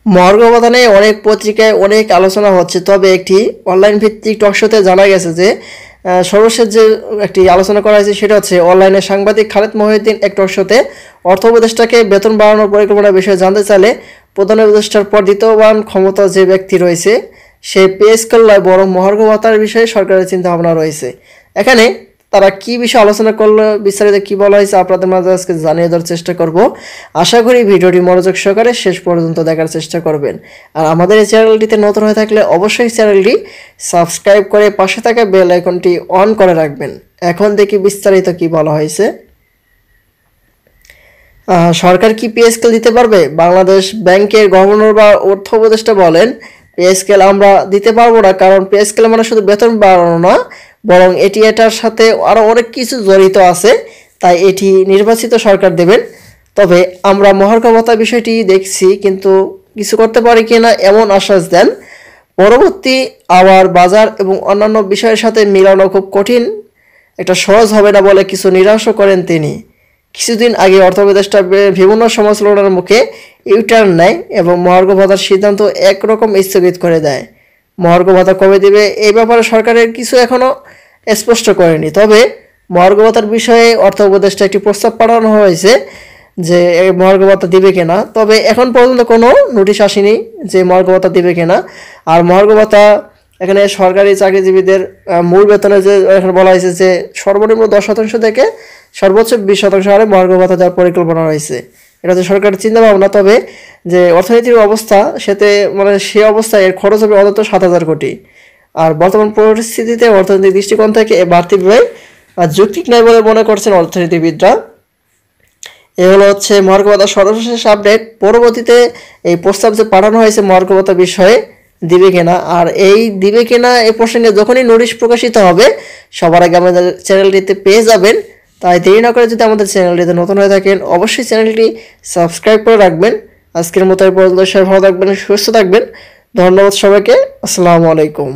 মহার্ঘ ভাতা নিয়ে অনেক পত্রিকায় অনেক আলোচনা হচ্ছে, তবে একটি অনলাইন ভিত্তিক টকশোতে জানা গেছে যে সর্বশেষ যে একটি আলোচনা করা হয়েছে সেটা হচ্ছে অনলাইনে সাংবাদিক খালেদ মহিউদ্দিন এক টকশোতে অর্থ উপদেষ্টাকে বেতন বাড়ানোর পরিকল্পনার বিষয়ে জানতে চাইলে প্রধান উপদেষ্টার পর দ্বিতীয়বান ক্ষমতা যে ব্যক্তি রয়েছে সে পে স্কেল নয় বরং মহার্ঘ ভাতার বিষয়ে সরকারের চিন্তাভাবনা রয়েছে। এখানে তারা কি বিষয়ে আলোচনা করলো, বিস্তারিত কি বলা হয়েছে আপনাদের মাঝে আজকে জানিয়ে দেওয়ার চেষ্টা করব। আশা করি ভিডিওটি মনোযোগ সহকারে শেষ পর্যন্ত দেখার চেষ্টা করবেন। আর আমাদের এই চ্যানেলটিতে নতুন হয়ে থাকলে অবশ্যই চ্যানেলটি সাবস্ক্রাইব করে পাশে থাকা বেল আইকনটি অন করে রাখবেন। এখন দেখি বিস্তারিত কি বলা হয়েছে। সরকার কি পে স্কেল দিতে পারবে? বাংলাদেশ ব্যাংকের গভর্নর বা অর্থ উপদেষ্টা বলেন, পে স্কেল আমরা দিতে পারবো না, কারণ পে স্কেল মানে শুধু বেতন বাড়ানো না, বরং এটার সাথে আরও অনেক কিছু জড়িত আছে, তাই এটি নির্বাচিত সরকার দেবেন। তবে আমরা মহার্ঘ ভাতা বিষয়টি দেখছি, কিন্তু কিছু করতে পারি কিনা এমন আশ্বাস দেন। পরবর্তী আবার বাজার এবং অন্যান্য বিষয়ের সাথে মিলানো খুব কঠিন, এটা সহজ হবে না বলে কিছু নিরাশও করেন তিনি। কিছুদিন আগে অর্থ উপদেষ্টা বিভিন্ন সমালোচনার মুখে ইউটার্ন নেয় এবং মহার্ঘ ভাতার সিদ্ধান্ত একরকম স্থগিত করে দেয়। মহার্ঘ ভাতা কবে দেবে এই ব্যাপারে সরকারের কিছু এখনও স্পষ্ট করেনি। তবে মহার্ঘ ভাতার বিষয়ে অর্থ উপদেষ্টা একটি প্রস্তাব পাঠানো হয়েছে যে মহার্ঘ ভাতা দিবে কিনা, তবে এখন পর্যন্ত কোনো নোটিশ আসেনি যে মহার্ঘ ভাতা দিবে কিনা। আর মহার্ঘ ভাতা এখানে সরকারি চাকরিজীবীদের মূল বেতনে যে এখানে বলা হয়েছে যে সর্বনিম্ন 10% থেকে সর্বোচ্চ 20% হারে মহার্ঘ ভাতা দেওয়ার পরিকল্পনা রয়েছে। এটা হচ্ছে সরকারের চিন্তা ভাবনা। তবে যে অর্থনীতির অবস্থা সেতে মানে সে অবস্থায় এর খরচ হবে অন্তত 7,000 কোটি। আর বর্তমান পরিস্থিতিতে অর্থনৈতিক দৃষ্টিকোণ থেকে এ বাড়তি ব্যয় যৌক্তিক নয় বলে মনে করছেন অর্থনীতিবিদরা। এ হচ্ছে মহার্ঘ ভাতার সর্বশেষ আপডেট। পরবর্তীতে এই প্রস্তাব যে পাঠানো হয়েছে মহার্ঘ ভাতা বিষয়ে দিবে কিনা, আর এই দিবে কিনা এই প্রসঙ্গে যখনই নোটিশ প্রকাশিত হবে সবার আগে আমাদের চ্যানেলটিতে পেয়ে যাবেন। তাই দেরি না করে যদি আমাদের চ্যানেলটিতে নতুন হয়ে থাকেন অবশ্যই চ্যানেলটি সাবস্ক্রাইব করে রাখবেন। আজকের মতো এই পর্যন্ত সবাই ভালো থাকবেন, সুস্থ থাকবেন। ধন্যবাদ সবাইকে। আসসালামু আলাইকুম।